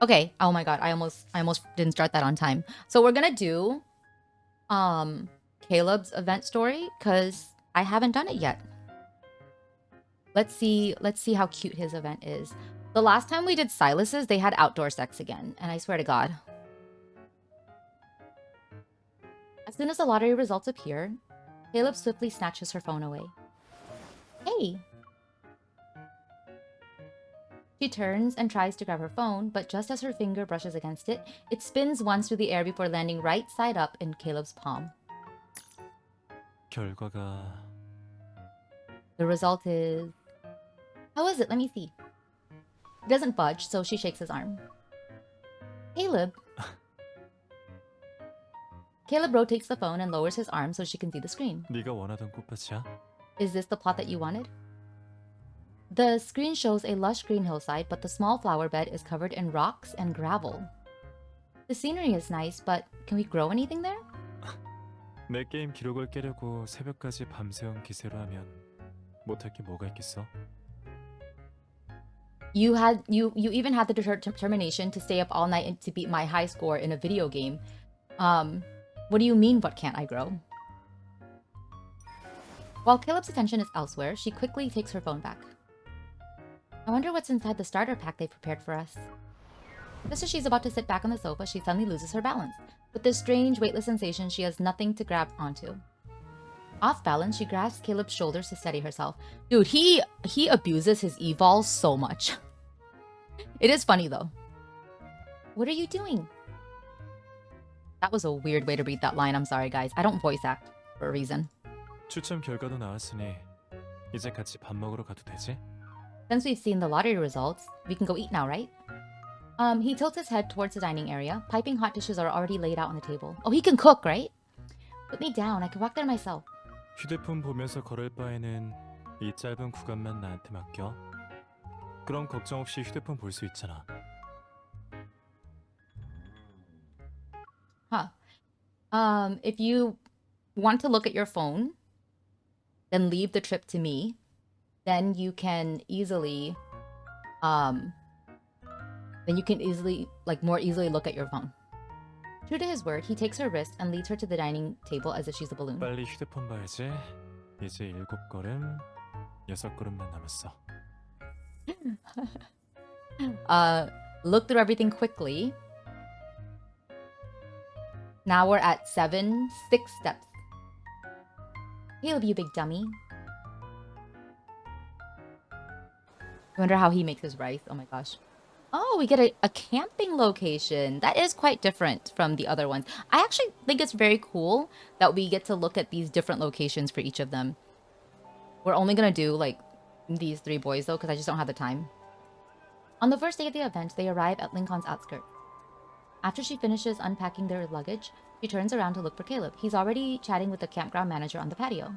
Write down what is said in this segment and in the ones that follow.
Okay. Oh my god, I almost didn't start that on time. So we're gonna do um Caleb's event story because I haven't done it yet. Let's see how cute his event is. The last time we did Silas's, they had outdoor sex again, and I swear to God. As soon as the lottery results appear, Caleb swiftly snatches her phone away. Hey! She turns and tries to grab her phone, but just as her finger brushes against it, it spins once through the air before landing right side up in Caleb's palm. 결과가 The result is... How is it? Let me see. He doesn't budge, so she shakes his arm. Caleb. Caleb rotates the phone and lowers his arm so she can see the screen. 네가 원하던 꽃밭이야? Is this the plot that you wanted? The screen shows a lush green hillside, but the small flower bed is covered in rocks and gravel. The scenery is nice, but can we grow anything there? 내 게임 기록을 깨려고 새벽까지 밤새운 기세로 하면 못할 게 뭐가 있겠어? You even had the determination to stay up all night and to beat my high score in a video game. What do you mean, what can't I grow? While Caleb's attention is elsewhere, she quickly takes her phone back. I wonder what's inside the starter pack they prepared for us. Just as she's about to sit back on the sofa, she suddenly loses her balance. With this strange, weightless sensation, she has nothing to grab onto. Off balance, she grasps Caleb's shoulders to steady herself. Dude, he abuses his evolve so much. It is funny though. What are you doing? That was a weird way to read that line. I'm sorry, guys. I don't voice act for a reason. 추첨 결과도 나왔으니 이제 같이 밥 먹으러 가도 되지? Since we've seen the lottery results, we can go eat now, right? He tilts his head towards the dining area. Piping hot dishes are already laid out on the table. Oh, he can cook, right? Put me down. I can walk there myself. 휴대폰 보면서 걸을 바에는 이 짧은 구간만 나한테 맡겨. 그럼 걱정 없이 휴대폰 볼 수 있잖아. Huh. If you want to look at your phone, then leave the trip to me. Then you can easily, more easily look at your phone. True to his word, he takes her wrist and leads her to the dining table as if she's a balloon. 빨리 휴대폰 봐야지. 이제 7걸음, 6걸음만 남았어. Look through everything quickly. Now we're at 6 steps. Caleb, you big dummy. I wonder how he makes his rice. Oh my gosh. Oh, we get a camping location. That is quite different from the other ones. I actually think it's very cool that we get to look at these different locations for each of them. We're only gonna do like these 3 boys though, because I just don't have the time. On the first day of the event, they arrive at Lincoln's outskirts. After she finishes unpacking their luggage, she turns around to look for Caleb. He's already chatting with the campground manager on the patio.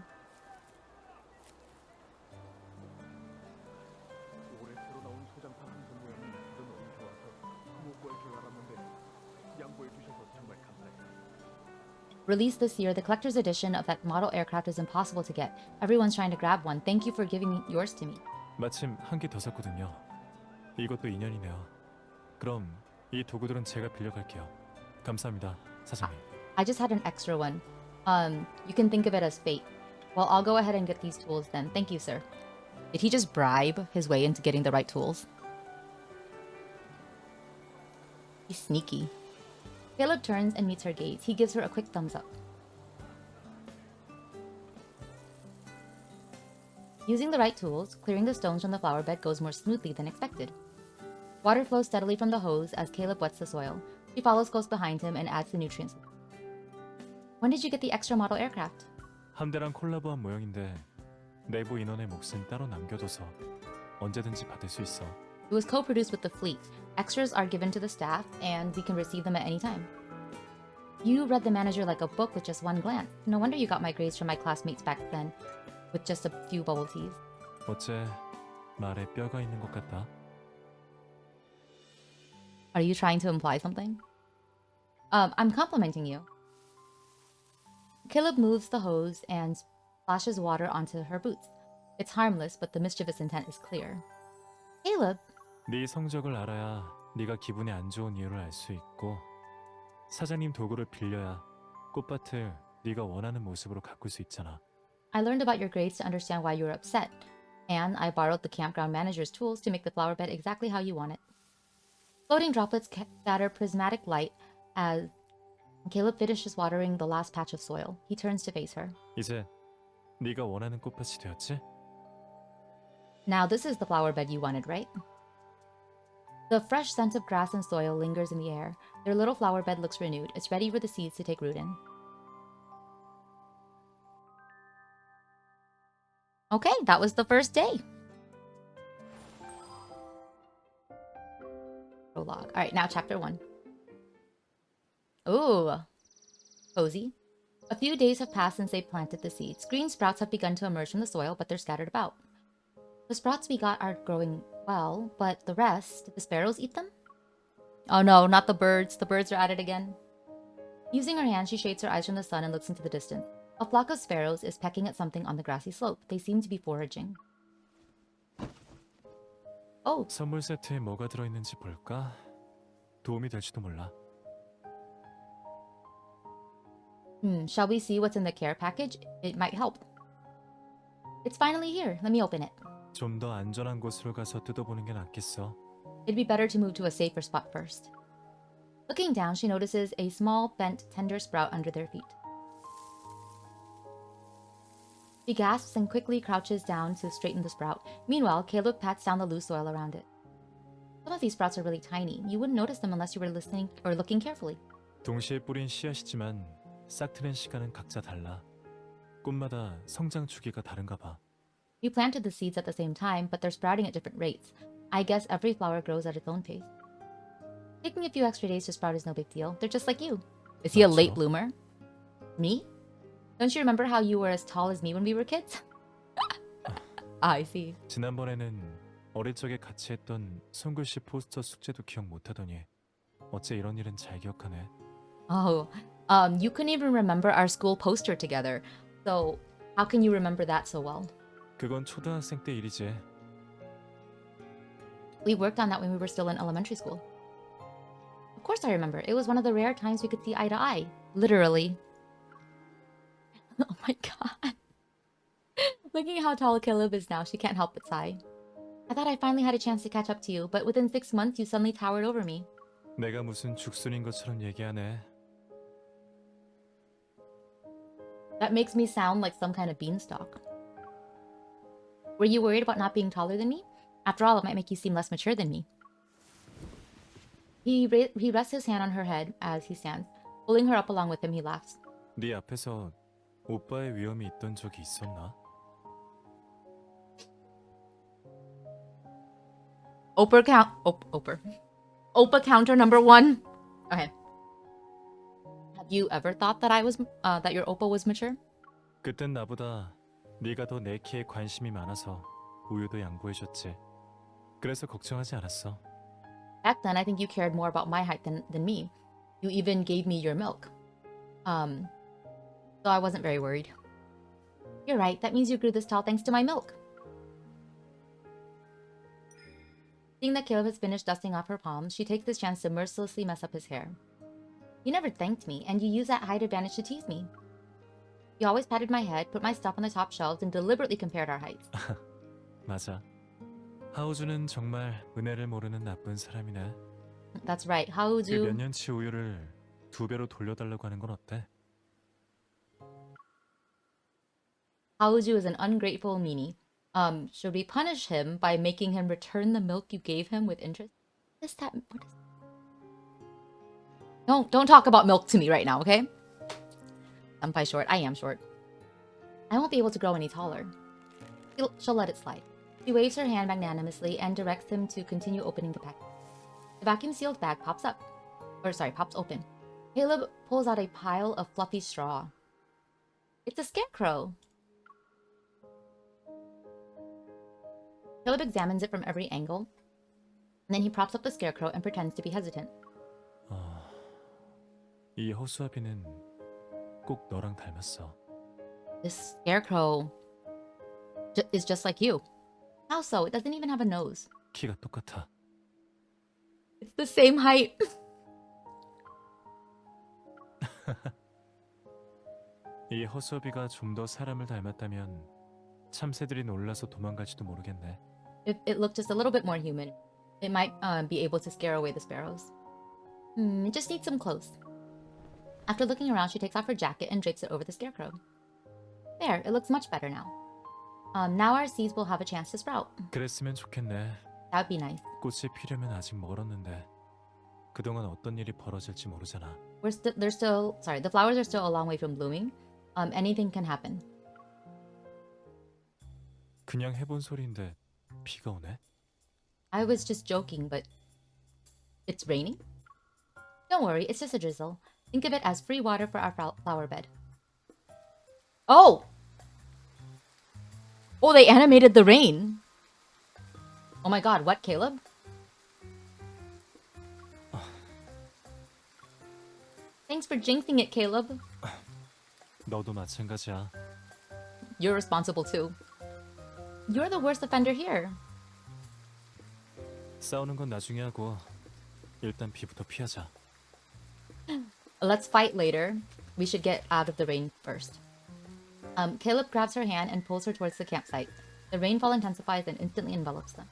Released this year, the collector's edition of that model aircraft is impossible to get. Everyone's trying to grab one. Thank you for giving yours to me. 마침 한 개 더 샀거든요. 이것도 인연이네요. 그럼 이 도구들은 제가 빌려갈게요. 감사합니다, 사장님. I just had an extra one. You can think of it as fate. Well, I'll go ahead and get these tools then. Thank you, sir. Did he just bribe his way into getting the right tools? He's sneaky. Caleb turns and meets her gaze. He gives her a quick thumbs up. Using the right tools, clearing the stones from the flower bed goes more smoothly than expected. Water flows steadily from the hose as Caleb wets the soil. She follows close behind him and adds the nutrients. When did you get the extra model aircraft? 함대랑 콜라보한 모형인데 내부 인원의 몫은 따로 남겨둬서 언제든지 받을 수 있어. It was co-produced with the fleet. Extras are given to the staff, and we can receive them at any time. You read the manager like a book with just one glance. No wonder you got my grades from my classmates back then, with just a few bubble teas. 어째 말에 뼈가 있는 것 같다. Are you trying to imply something? I'm complimenting you. Caleb moves the hose and splashes water onto her boots. It's harmless, but the mischievous intent is clear. Caleb, 네 성적을 알아야 네가 기분이 안 좋은 이유를 알 수 있고 사장님 도구를 빌려야 꽃밭을 네가 원하는 모습으로 가꿀 수 있잖아. I learned about your grades to understand why you were upset, and I borrowed the campground manager's tools to make the flower bed exactly how you want it. Floating droplets scatter prismatic light as Caleb finishes watering the last patch of soil. He turns to face her. 이제 네가 원하는 꽃밭이 되었지? Now, this is the flower bed you wanted, right? The fresh scent of grass and soil lingers in the air. Their little flower bed looks renewed. It's ready for the seeds to take root in. Okay, that was the first day. Prologue. All right, now chapter 1. Ooh, cozy. A few days have passed since they planted the seeds. Green sprouts have begun to emerge from the soil, but they're scattered about. The sprouts we got are growing well, but the rest, did the sparrows eat them? Oh no, not the birds. The birds are at it again. Using her hand, she shades her eyes from the sun and looks into the distance. A flock of sparrows is pecking at something on the grassy slope. They seem to be foraging. Oh, 선물 세트에 뭐가 들어있는지 볼까? 도움이 될지도 몰라. Shall we see what's in the care package? It might help. It's finally here. Let me open it. 좀 더 안전한 곳으로 가서 뜯어보는 게 낫겠어. It'd be better to move to a safer spot first. Looking down, she notices a small, bent, tender sprout under their feet. She gasps and quickly crouches down to straighten the sprout. Meanwhile, Caleb pats down the loose soil around it. Some of these sprouts are really tiny. You wouldn't notice them unless you were listening or looking carefully. 동시에 뿌린 씨앗이지만 싹트는 시간은 각자 달라. 꽃마다 성장 주기가 다른가 봐. You planted the seeds at the same time, but they're sprouting at different rates. I guess every flower grows at its own pace. Taking a few extra days to sprout is no big deal. They're just like you. Is he a late 맞죠? bloomer? Me? Don't you remember how you were as tall as me when we were kids? I see. 지난번에는 어릴 적에 같이 했던 손글씨 포스터 숙제도 기억 못하더니 어째 이런 일은 잘 기억하네. Oh, you couldn't even remember our school poster together. So, how can you remember that so well? 그건 초등학생 때 일이지. We worked on that when we were still in elementary school. Of course I remember. It was one of the rare times we could see eye to eye. Literally. Oh my god. Looking at how tall Caleb is now, she can't help but sigh. I thought I finally had a chance to catch up to you, but within 6 months you suddenly towered over me. 내가 무슨 죽순인 것처럼 얘기하네. That makes me sound like some kind of beanstalk. Were you worried about not being taller than me? After all, it might make you seem less mature than me. He rests his hand on her head as he stands. Pulling her up along with him, he laughs. 네 앞에서 오빠의 위험이 있던 적이 있었나? Opa counter number 1. Okay. Have you ever thought that that your Opa was mature? 그땐 나보다 네가 더 내 키에 관심이 많아서 우유도 양보해줬지. 그래서 걱정하지 않았어. Back then, I think you cared more about my height than me. You even gave me your milk. So I wasn't very worried. You're right. That means you grew this tall thanks to my milk. Seeing that Caleb has finished dusting off her palms, she takes this chance to mercilessly mess up his hair. You never thanked me, and you used that height advantage to tease me. You always patted my head, put my stuff on the top shelves, and deliberately compared our heights. 맞아. 하우주는 정말 은혜를 모르는 나쁜 사람이네. That's right. 그 Haoju. 몇 년치 우유를 2배로 돌려달라고 하는 건 어때? Haoju is an ungrateful meanie. Should we punish him by making him return the milk you gave him with interest? What is that? What is... Don't talk about milk to me right now, okay? I'm by short. I am short. I won't be able to grow any taller. She'll let it slide. She waves her hand magnanimously and directs him to continue opening the package. The vacuum-sealed bag pops open. Caleb pulls out a pile of fluffy straw. It's a scarecrow. Caleb examines it from every angle, and then he props up the scarecrow and pretends to be hesitant. 이 허수아비는 꼭 너랑 닮았어. This scarecrow is just like you. How so? It doesn't even have a nose. 키가 똑같아. It's the same height. 이 허수아비가 좀 더 사람을 닮았다면 참새들이 놀라서 도망갈지도 모르겠네. If it looked just a little bit more human, it might be able to scare away the sparrows. It just needs some clothes. After looking around, she takes off her jacket and drapes it over the scarecrow. There, it looks much better now. Now our seeds will have a chance to sprout. 그랬으면 좋겠네. That would be nice. 꽃이 피려면 아직 멀었는데 그동안 어떤 일이 벌어질지 모르잖아. The flowers are still a long way from blooming. Anything can happen. 그냥 해본 소리인데 비가 오네. I was just joking, but it's raining? Don't worry, it's just a drizzle. Think of it as free water for our flower bed. Oh! Oh, they animated the rain. Oh my god, what, Caleb? Thanks for jinxing it, Caleb. 너도 마찬가지야. You're responsible too. You're the worst offender here. 싸우는 건 나중에 하고 일단 비부터 피하자. Let's fight later. We should get out of the rain first. Caleb grabs her hand and pulls her towards the campsite. The rainfall intensifies and instantly envelops them.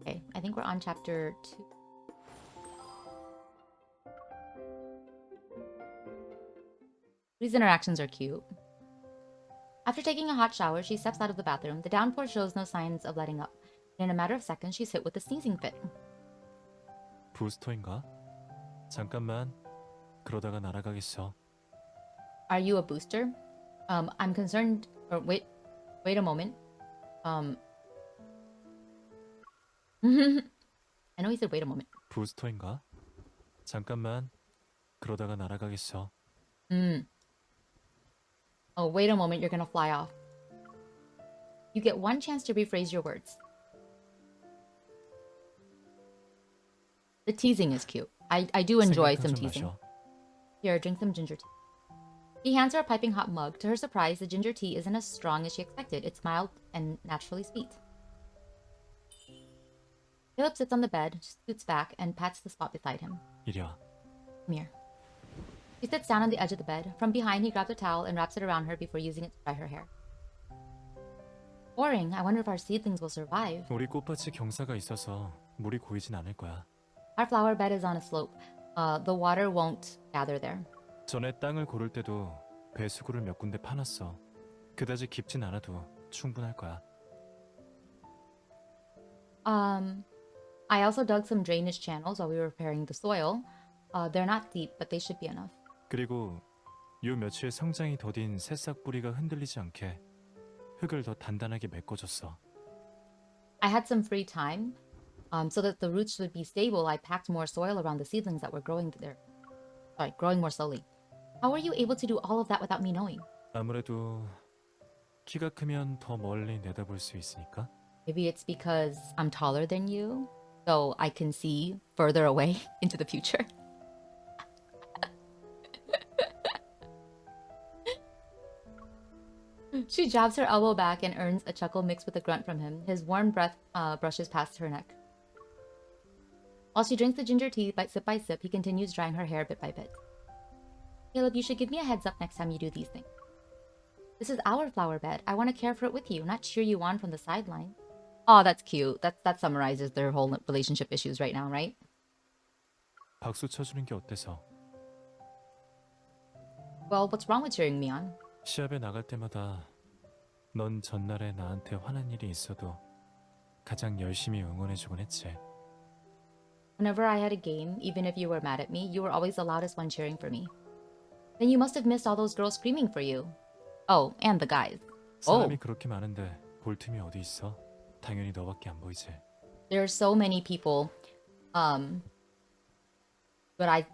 Okay, I think we're on chapter 2. These interactions are cute. After taking a hot shower, she steps out of the bathroom. The downpour shows no signs of letting up. In a matter of seconds, she's hit with a sneezing fit. 부스터인가? 잠깐만. 그러다가 날아가겠어. Are you a booster? I'm concerned. Or wait a moment. I know he said wait a moment. 부스터인가? 잠깐만. 그러다가 날아가겠어. Oh, wait a moment, you're gonna fly off. You get one chance to rephrase your words. The teasing is cute. I do enjoy 생각한 some 좀 teasing. 마셔. Here, drink some ginger tea. He hands her a piping hot mug. To her surprise, the ginger tea isn't as strong as she expected. It's mild and naturally sweet. Caleb sits on the bed, scoots back, and pats the spot beside him. 이리 와. Come here. He sits down on the edge of the bed. From behind, he grabs a towel and wraps it around her before using it to dry her hair. Boring. I wonder if our seedlings will survive. 우리 꽃밭에 경사가 있어서 물이 고이진 않을 거야. Our flower bed is on a slope. The water won't gather there. 전에 땅을 고를 때도 배수구를 몇 군데 파놨어. 그다지 깊진 않아도 충분할 거야. I also dug some drainage channels while we were preparing the soil. They're not deep, but they should be enough. 그리고 요 며칠 성장이 더딘 새싹 뿌리가 흔들리지 않게 흙을 더 단단하게 메꿔줬어. I had some free time, so that the roots would be stable. I packed more soil around the seedlings that were growing more slowly. How were you able to do all of that without me knowing? 아무래도 키가 크면 더 멀리 내다볼 수 있으니까. Maybe it's because I'm taller than you, so I can see further away into the future. She jabs her elbow back and earns a chuckle mixed with a grunt from him. His warm breath brushes past her neck. While she drinks the ginger tea sip by sip, he continues drying her hair bit by bit. Caleb, you should give me a heads up next time you do these things. This is our flower bed. I want to care for it with you, not cheer you on from the sidelines. Oh, that's cute. That summarizes their whole relationship issues right now, right? 박수 쳐주는 게 어때서? Well, what's wrong with cheering me on? 시합에 나갈 때마다 넌 전날에 나한테 화난 일이 있어도 가장 열심히 응원해주곤 했지. Whenever I had a game, even if you were mad at me, you were always the loudest one cheering for me. Then you must have missed all those girls screaming for you. Oh, and the guys. 사람이 그렇게 많은데 볼 틈이 어디 있어? 당연히 너밖에 안 보이지. There are so many people, but I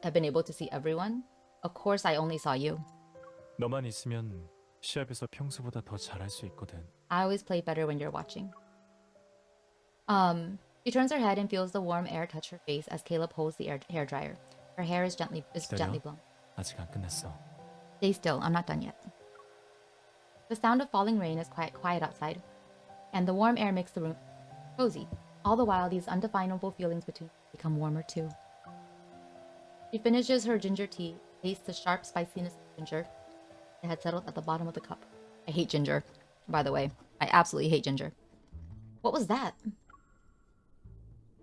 have been able to see everyone. Of course, I only saw you. 너만 있으면 시합에서 평소보다 더 잘할 수 있거든. I always play better when you're watching. She turns her head and feels the warm air touch her face as Caleb holds the hair dryer. Her hair is gently blown. 아직 안 끝났어. Stay still. I'm not done yet. The sound of falling rain is quiet outside. and the warm air makes the room cozy. All the while, these undefinable feelings between them become warmer too. She finishes her ginger tea, tastes the sharp spiciness of ginger that had settled at the bottom of the cup. I hate ginger, by the way. I absolutely hate ginger. What was that?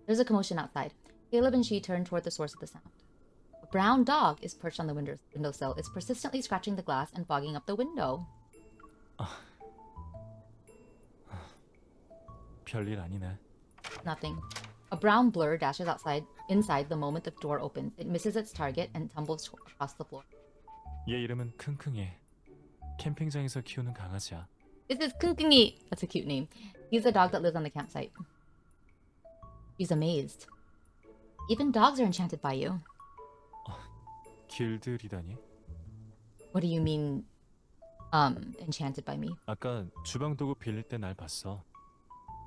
There's a commotion outside. Caleb and she turn toward the source of the sound. A brown dog is perched on the windowsill. It's persistently scratching the glass and fogging up the window. 별일 아니네. Nothing. A brown blur dashes inside the moment the door opens. It misses its target and tumbles across the floor. 얘 이름은 킁킁이. 캠핑장에서 키우는 강아지야. This is Kunkungi. That's a cute name. He's a dog that lives on the campsite. She's amazed. Even dogs are enchanted by you. 길들이다니? What do you mean, enchanted by me? 아까 주방 도구 빌릴 때 날 봤어.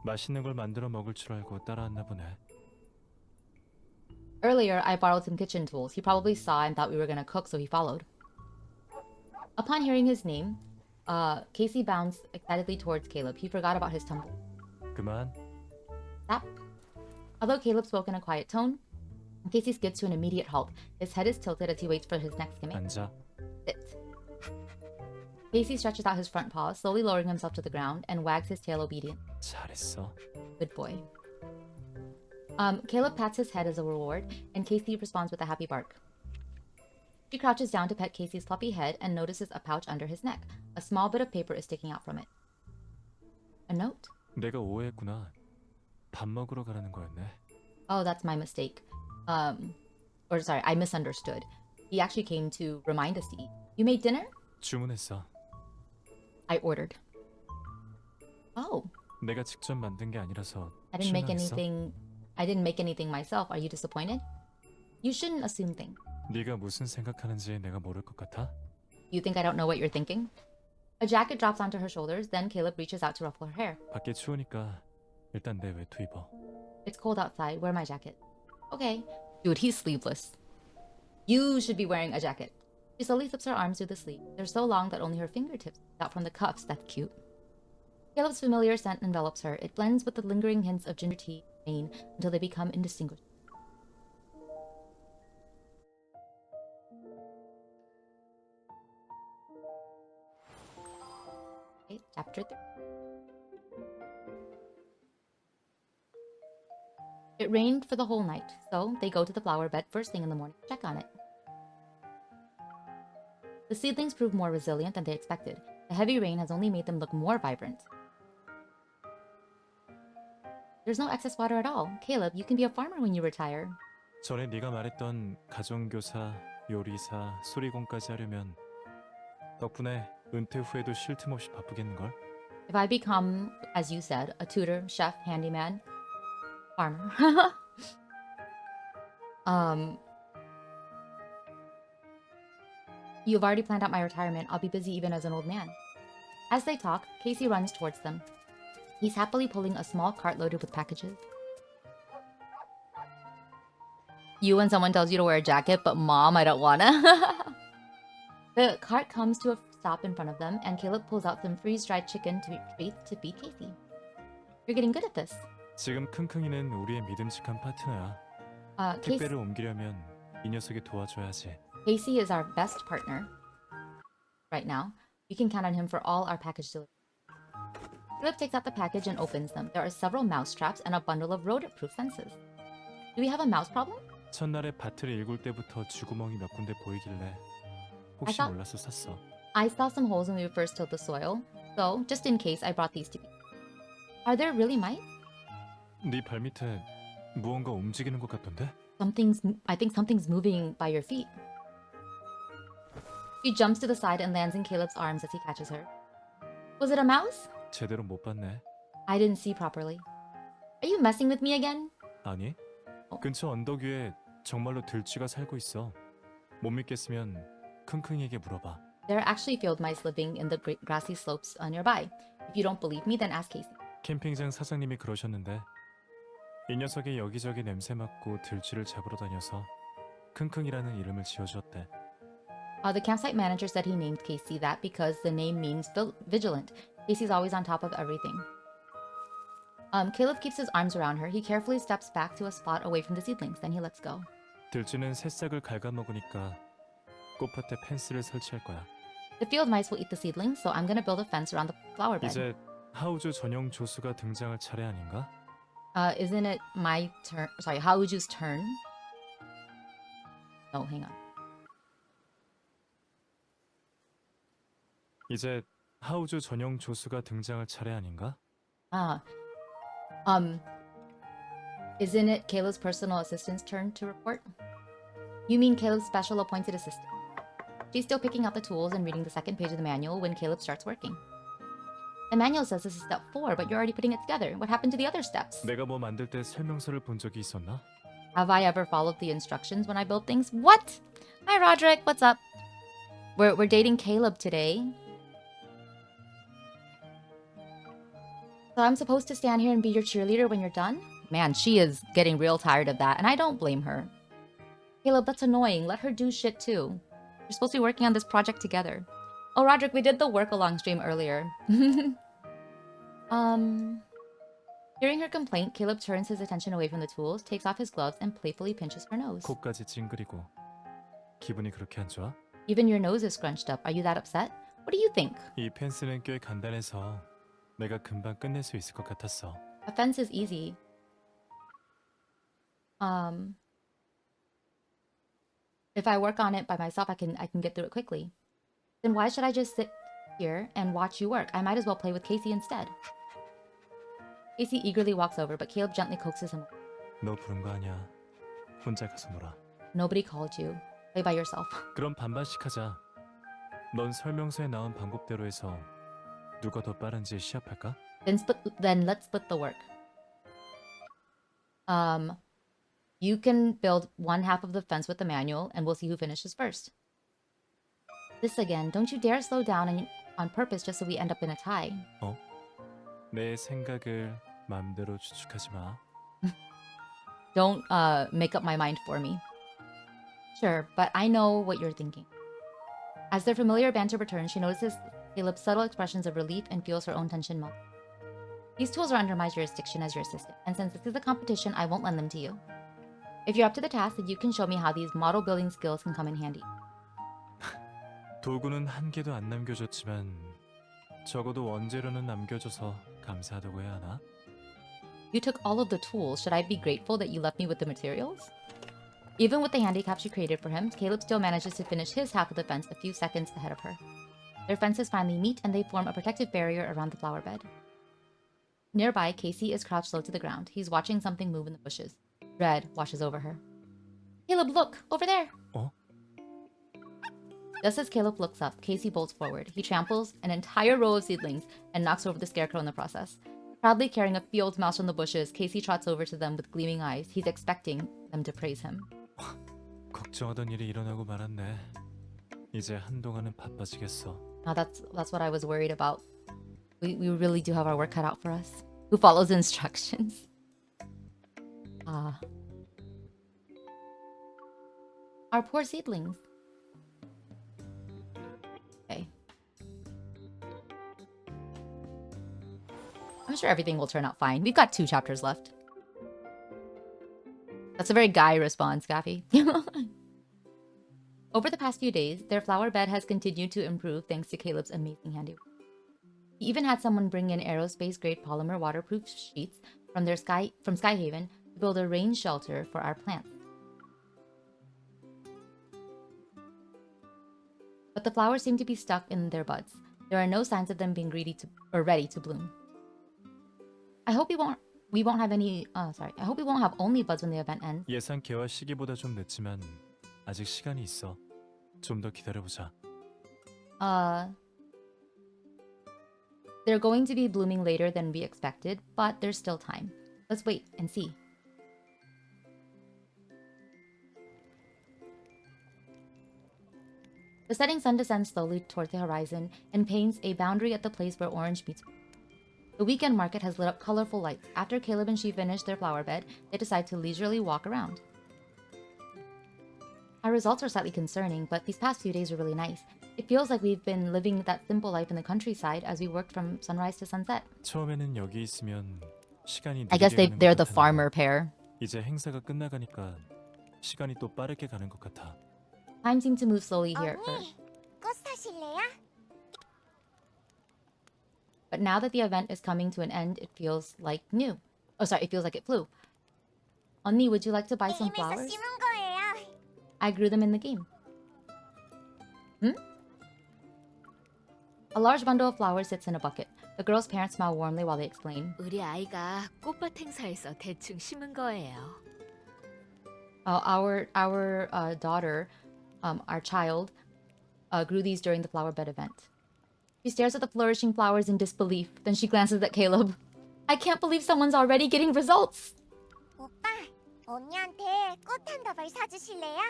맛있는 걸 만들어 먹을 줄 알고 따라왔나 보네. Earlier, I borrowed some kitchen tools. He probably saw and thought we were gonna cook, so he followed. Upon hearing his name, Casey bounced excitedly towards Caleb. He forgot about his tumble. 그만. Stop. Although Caleb spoke in a quiet tone, Casey skids to an immediate halt. His head is tilted as he waits for his next command. 앉아. Sit. Casey stretches out his front paws, slowly lowering himself to the ground, and wags his tail obediently. 잘했어. Good boy. Caleb pats his head as a reward, and Casey responds with a happy bark. She crouches down to pet Casey's fluffy head and notices a pouch under his neck. A small bit of paper is sticking out from it. A note? 내가 오해했구나. 밥 먹으러 가라는 거였네. Oh, that's my mistake. I misunderstood. He actually came to remind us to eat. You made dinner? 주문했어. I ordered. Oh. 내가 직접 만든 게 아니라서 I didn't make 실망했어? anything myself. Are you disappointed? You shouldn't assume things. 네가 무슨 생각하는지 내가 모를 것 같아? You think I don't know what you're thinking? A jacket drops onto her shoulders, then Caleb reaches out to ruffle her hair. 밖에 추우니까 일단 내 외투 입어. It's cold outside. Wear my jacket. Okay. Dude, he's sleeveless. You should be wearing a jacket. She slowly slips her arms through the sleeve. They're so long that only her fingertips stick out from the cuffs. That's cute. Caleb's familiar scent envelops her. It blends with the lingering hints of ginger tea and rain until they become indistinguishable. Okay, chapter 3. It rained for the whole night, so they go to the flower bed first thing in the morning to check on it. The seedlings prove more resilient than they expected. The heavy rain has only made them look more vibrant. There's no excess water at all. Caleb, you can be a farmer when you retire. 전에 네가 말했던 가정교사, 요리사, 수리공까지 하려면 덕분에 은퇴 후에도 쉴 틈 없이 바쁘겠는걸? If I become, as you said, a tutor, chef, handyman, farmer. You've already planned out my retirement. I'll be busy even as an old man. As they talk, Casey runs towards them. He's happily pulling a small cart loaded with packages. You when someone tells you to wear a jacket, but mom, I don't wanna. The cart comes to a stop in front of them, and Caleb pulls out some freeze-dried chicken to feed Casey. You're getting good at this. 지금 킁킁이는 우리의 믿음직한 파트너야. 택배를 옮기려면 이 녀석이 도와줘야지. Casey is our best partner right now. You can count on him for all our package deliveries. Caleb takes out the package and opens them. There are several mouse traps and a bundle of rodent-proof fences. Do we have a mouse problem? 첫날에 밭을 일굴 때부터 쥐구멍이 몇 군데 보이길래 혹시 몰라서 샀어. I saw some holes when we first tilled the soil, so just in case, I brought these to you. Are there really mice? 네 발밑에 무언가 움직이는 것 같던데? I think something's moving by your feet. She jumps to the side and lands in Caleb's arms as he catches her. Was it a mouse? 제대로 못 봤네. I didn't see properly. Are you messing with me again? 아니, 근처 언덕 위에 정말로 들쥐가 살고 있어. 못 믿겠으면 킁킁이에게 물어봐. There are actually field mice living in the grassy slopes nearby. If you don't believe me, then ask Casey. 캠핑장 사장님이 그러셨는데 이 녀석이 여기저기 냄새 맡고 들쥐를 잡으러 다녀서 킁킁이라는 이름을 지어주었대. The campsite manager said he named Casey that because the name means vigilant. Casey's always on top of everything. Caleb keeps his arms around her. He carefully steps back to a spot away from the seedlings. Then he lets go. 들쥐는 새싹을 갉아먹으니까 꽃밭에 펜스를 설치할 거야. The field mice will eat the seedlings, so I'm gonna build a fence around the flower bed. 이제 하우주 전용 조수가 등장할 차례 아닌가? Isn't it my turn? Sorry, Haoju's turn? Oh, hang on. 이제 하우주 전용 조수가 등장할 차례 아닌가? Isn't it Caleb's personal assistant's turn to report? You mean Caleb's special appointed assistant? She's still picking out the tools and reading the second page of the manual when Caleb starts working. The manual says this is step 4, but you're already putting it together. What happened to the other steps? 내가 뭐 만들 때 설명서를 본 적이 있었나? Have I ever followed the instructions when I build things? What? Hi, Roderick. What's up? We're dating Caleb today. So I'm supposed to stand here and be your cheerleader when you're done? Man, she is getting real tired of that, and I don't blame her. Caleb, that's annoying. Let her do shit too. We're supposed to be working on this project together. Oh, Roderick, we did the work-along stream earlier. Hearing her complaint, Caleb turns his attention away from the tools, takes off his gloves, and playfully pinches her nose. 코까지 찡그리고 기분이 그렇게 안 좋아? Even your nose is scrunched up. Are you that upset? What do you think? 이 펜스는 꽤 간단해서 내가 금방 끝낼 수 있을 것 같았어. A fence is easy. If I work on it by myself, I can get through it quickly. Then why should I just sit here and watch you work? I might as well play with Casey instead. Casey eagerly walks over, but Caleb gently coaxes him. 너 부른 거 아니야. 혼자 가서 놀아. Nobody called you. Play by yourself. 그럼 반반씩 하자. 넌 설명서에 나온 방법대로 해서 누가 더 빠른지 시합할까? Then let's split the work. You can build one half of the fence with the manual, and we'll see who finishes first. This again. Don't you dare slow down on purpose just so we end up in a tie. 어? 내 생각을 마음대로 추측하지 마. Don't make up my mind for me. Sure, but I know what you're thinking. As their familiar banter returns, she notices Caleb's subtle expressions of relief and feels her own tension melt. These tools are under my jurisdiction as your assistant, and since this is a competition, I won't lend them to you. If you're up to the task, then you can show me how these model building skills can come in handy. 도구는 한 개도 안 남겨줬지만 적어도 원재료는 남겨줘서 감사하다고 해야 하나? You took all of the tools. Should I be grateful that you left me with the materials? Even with the handicap she created for him, Caleb still manages to finish his half of the fence a few seconds ahead of her. Their fences finally meet, and they form a protective barrier around the flower bed. Nearby, Casey is crouched low to the ground. He's watching something move in the bushes. Dread washes over her. Caleb, look! Over there! 어? Just as Caleb looks up, Casey bolts forward. He tramples an entire row of seedlings and knocks over the scarecrow in the process. Proudly carrying a field mouse from the bushes, Casey trots over to them with gleaming eyes. He's expecting them to praise him. 걱정하던 일이 일어나고 말았네. 이제 한동안은 바빠지겠어. Now that's what I was worried about. We really do have our work cut out for us. Who follows instructions? Our poor seedlings. Okay. I'm sure everything will turn out fine. We've got 2 chapters left. That's a very guy response, Gaffy. Over the past few days, their flower bed has continued to improve thanks to Caleb's amazing handiwork. He even had someone bring in aerospace-grade polymer waterproof sheets from Skyhaven to build a rain shelter for our plants. But the flowers seem to be stuck in their buds. There are no signs of them being ready to bloom. I hope we won't have only buds when the event ends. 예상 개화 시기보다 좀 늦지만 아직 시간이 있어. 좀 더 기다려보자. They're going to be blooming later than we expected, but there's still time. Let's wait and see. The setting sun descends slowly toward the horizon and paints a boundary at the place where orange meets. The weekend market has lit up colorful lights. After Caleb and she finish their flower bed, they decide to leisurely walk around. Our results are slightly concerning, but these past few days were really nice. It feels like we've been living that simple life in the countryside as we worked from sunrise to sunset. 처음에는 여기 있으면 시간이 I guess 느리게 가는 것 they're the 같았는데 farmer pair. 이제 행사가 끝나가니까 시간이 또 빠르게 가는 것 같아. Time seemed to move slowly here at first. 언니, 꽃 사실래요? But now that the event is coming to an end, it feels like new. Oh, sorry, it feels like it flew. Onni, would you like to buy some 게임에서 flowers? 심은 거예요. I grew them in the game. A large bundle of flowers sits in a bucket. The girl's parents smile warmly while they explain. 우리 아이가 꽃밭 행사에서 대충 심은 거예요. Our daughter, our child, grew these during the flower bed event. She stares at the flourishing flowers in disbelief. Then she glances at Caleb. I can't believe someone's already getting results. 오빠, 언니한테 꽃 한 다발 사주실래요?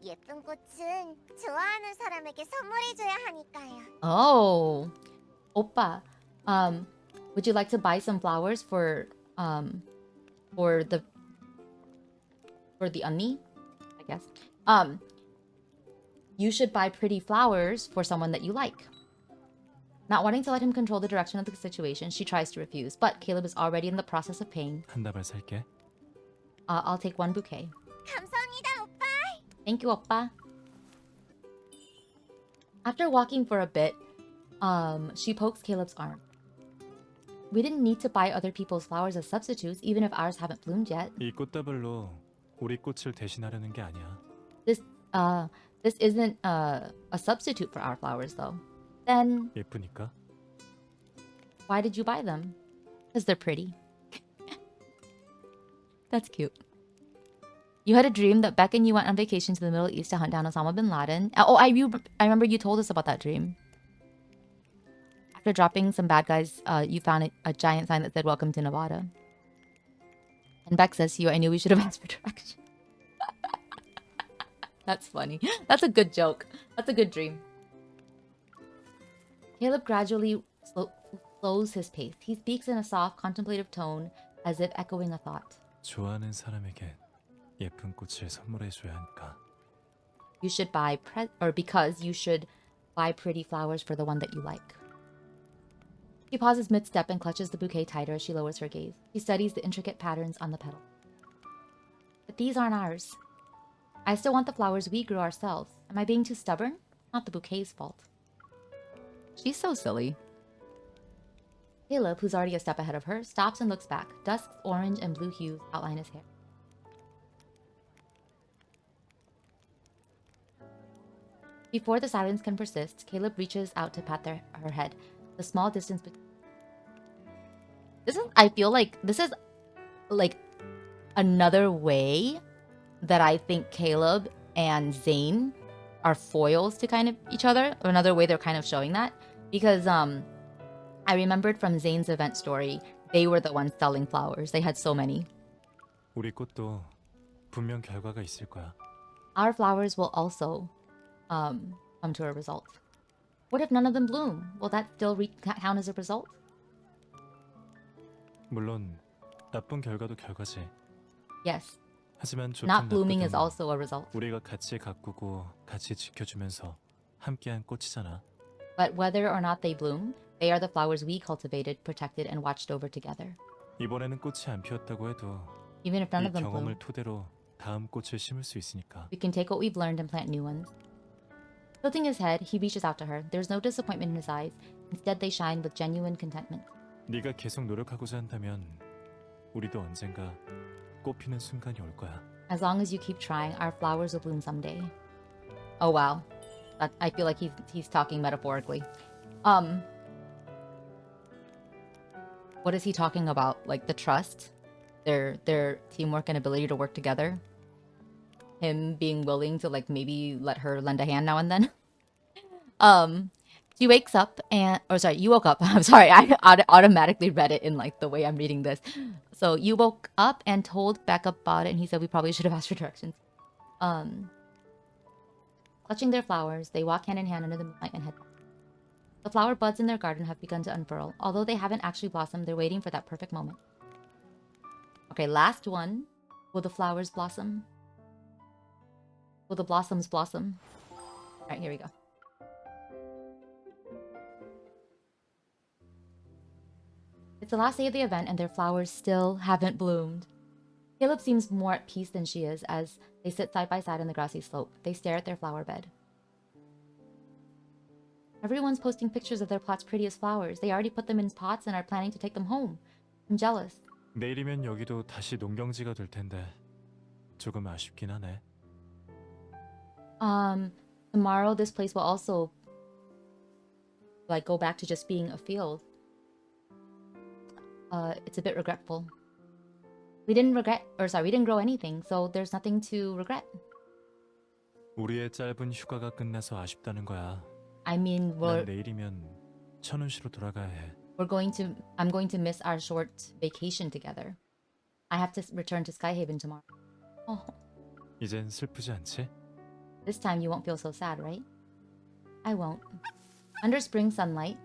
예쁜 꽃은 좋아하는 사람에게 선물해줘야 하니까요. Oh, Oppa, would you like to buy some flowers for the Unni? I guess. You should buy pretty flowers for someone that you like. Not wanting to let him control the direction of the situation, she tries to refuse, but Caleb is already in the process of paying. 한 다발 살게. I'll take one bouquet. 감사합니다, 오빠. Thank you, Oppa. After walking for a bit, she pokes Caleb's arm. We didn't need to buy other people's flowers as substitutes, even if ours haven't bloomed yet. 이 꽃다발로 우리 꽃을 대신하려는 게 아니야. This isn't a substitute for our flowers, though. Then 예쁘니까. why did you buy them? Because they're pretty. That's cute. You had a dream that Beck and you went on vacation to the Middle East to hunt down Osama bin Laden. Oh, I remember you told us about that dream. After dropping some bad guys, you found a giant sign that said, "Welcome to Nevada." And Beck says to you, "I knew we should have asked for directions." That's funny. That's a good joke. That's a good dream. Caleb gradually slows his pace. He speaks in a soft, contemplative tone, as if echoing a thought. 좋아하는 사람에게 예쁜 꽃을 선물해줘야 하니까. You should buy because you should buy pretty flowers for the one that you like. She pauses mid-step and clutches the bouquet tighter as she lowers her gaze. She studies the intricate patterns on the petal. But these aren't ours. I still want the flowers we grew ourselves. Am I being too stubborn? Not the bouquet's fault. She's so silly. Caleb, who's already a step ahead of her, stops and looks back. Dusk's orange and blue hues outline his hair. Before the silence can persist, Caleb reaches out to pat her head. The small distance between... I feel like this is like another way that I think Caleb and Zane are foils to kind of each other. Or another way they're kind of showing that. Because I remembered from Zane's event story, they were the ones selling flowers. They had so many. 우리 꽃도 분명 결과가 있을 거야. Our flowers will also come to a result. What if none of them bloom? Will that still count as a result? 물론 나쁜 결과도 결과지. Yes. 하지만 좋든 Not blooming is 나쁘든 also a result. 우리가 같이 가꾸고 같이 지켜주면서 함께한 꽃이잖아. But whether or not they bloom, they are the flowers we cultivated, protected, and watched over together. 이번에는 꽃이 안 피었다고 해도 Even if none 이 of them 경험을 bloom, 토대로 다음 꽃을 심을 수 있으니까. we can take what we've learned and plant new ones. Tilting his head, he reaches out to her. There's no disappointment in his eyes. Instead, they shine with genuine contentment. 네가 계속 노력하고자 한다면 우리도 언젠가 꽃 피는 순간이 올 거야. As long as you keep trying, our flowers will bloom someday. Oh wow. I feel like he's talking metaphorically. What is he talking about? Like the trust? Their teamwork and ability to work together? Him being willing to like maybe let her lend a hand now and then? She wakes up you woke up. I'm sorry, I automatically read it in like the way I'm reading this. So you woke up and told Beck about it, and he said we probably should have asked for directions. Clutching their flowers, they walk hand in hand under the moonlight and head back. The flower buds in their garden have begun to unfurl. Although they haven't actually blossomed, they're waiting for that perfect moment. Okay, last one. Will the flowers blossom? Will the blossoms blossom? Alright, here we go. It's the last day of the event and their flowers still haven't bloomed. Caleb seems more at peace than she is as they sit side by side on the grassy slope. They stare at their flower bed. Everyone's posting pictures of their plot's prettiest flowers. They already put them in pots and are planning to take them home. I'm jealous. 내일이면 여기도 다시 농경지가 될 텐데 조금 아쉽긴 하네. Tomorrow this place will also like go back to just being a field. It's a bit regretful. We didn't grow anything, so there's nothing to regret. 우리의 짧은 휴가가 끝나서 아쉽다는 거야. I mean, 난 내일이면 천운시로 돌아가야 해. I'm going to miss our short vacation together. I have to return to Skyhaven tomorrow. Oh, 이젠 슬프지 않지? this time you won't feel so sad, right? I won't. Under spring sunlight,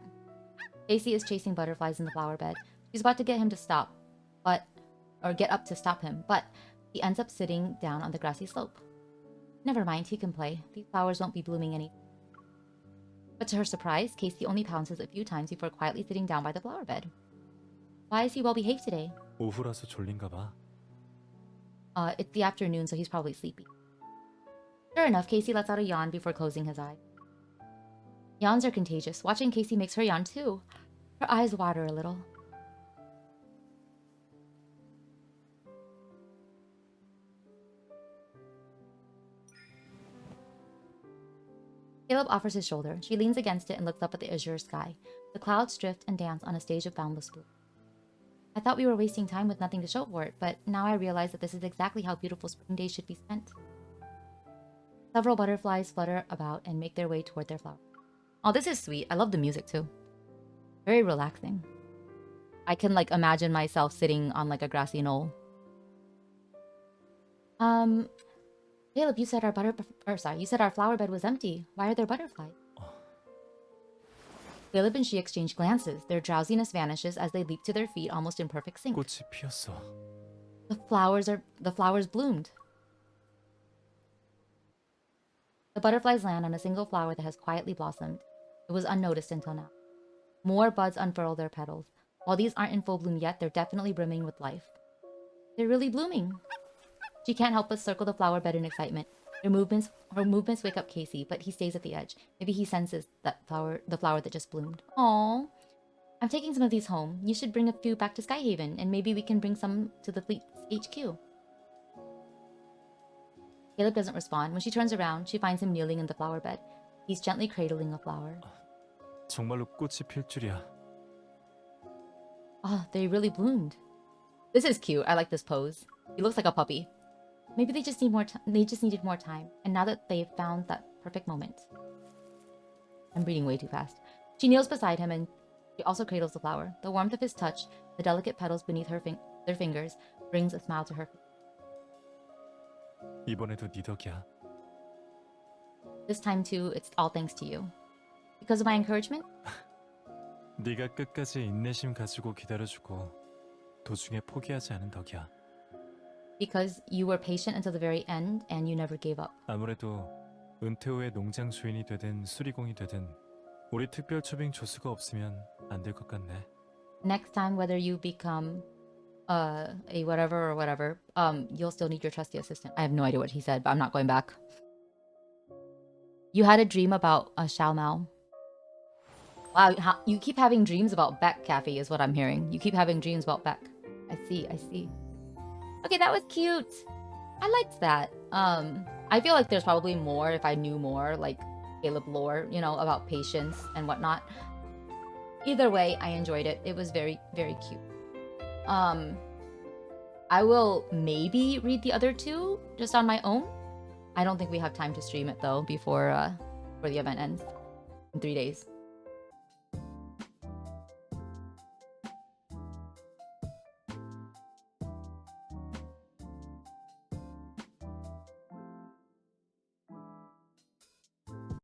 Casey is chasing butterflies in the flower bed. She's about to get up to stop him, but he ends up sitting down on the grassy slope. Never mind, he can play. These flowers won't be blooming any. But to her surprise, Casey only pounces a few times before quietly sitting down by the flower bed. Why is he well behaved today? 오후라서 졸린가 봐. It's the afternoon, so he's probably sleepy. Sure enough, Casey lets out a yawn before closing his eyes. Yawns are contagious. Watching Casey makes her yawn too. Her eyes water a little. Caleb offers his shoulder. She leans against it and looks up at the azure sky. The clouds drift and dance on a stage of boundless blue. I thought we were wasting time with nothing to show for it, but now I realize that this is exactly how beautiful spring days should be spent. Several butterflies flutter about and make their way toward their flower. Oh, this is sweet. I love the music too. Very relaxing. I can imagine myself sitting on a grassy knoll. Caleb, you said our flower bed was empty. Why are there butterflies? Caleb and she exchange glances. Their drowsiness vanishes as they leap to their feet almost in perfect sync. 꽃이 피었어. The flowers bloomed. The butterflies land on a single flower that has quietly blossomed. It was unnoticed until now. More buds unfurl their petals. While these aren't in full bloom yet, they're definitely brimming with life. They're really blooming. She can't help but circle the flower bed in excitement. Her movements wake up Casey, but he stays at the edge. Maybe he senses the flower that just bloomed. Aww. I'm taking some of these home. You should bring a few back to Skyhaven, and maybe we can bring some to the fleet's HQ. Caleb doesn't respond. When she turns around, she finds him kneeling in the flower bed. He's gently cradling a flower. 정말로 꽃이 필 줄이야. Oh, they really bloomed. This is cute. I like this pose. He looks like a puppy. Maybe they just needed more time. And now that they've found that perfect moment. I'm reading way too fast. She kneels beside him and she also cradles the flower. The warmth of his touch, the delicate petals beneath their fingers, brings a smile to her face. 이번에도 네 덕이야. This time too, it's all thanks to you. Because of my encouragement? 네가 끝까지 인내심 가지고 기다려주고 도중에 포기하지 않은 덕이야. Because you were patient until the very end and you never gave up. 아무래도 은퇴 후에 농장 주인이 되든 수리공이 되든 우리 특별 초빙 조수가 없으면 안 될 것 같네. Next time, whether you become a whatever or whatever, you'll still need your trusty assistant. I have no idea what he said, but I'm not going back. You had a dream about a Xiaomao. Wow, you keep having dreams about Beck, Kathy, is what I'm hearing. You keep having dreams about Beck. I see. Okay, that was cute. I liked that. I feel like there's probably more if I knew more, like Caleb lore, about patience and whatnot. Either way, I enjoyed it. It was very, very cute. I will maybe read the other two just on my own. I don't think we have time to stream it though before the event ends in 3 days.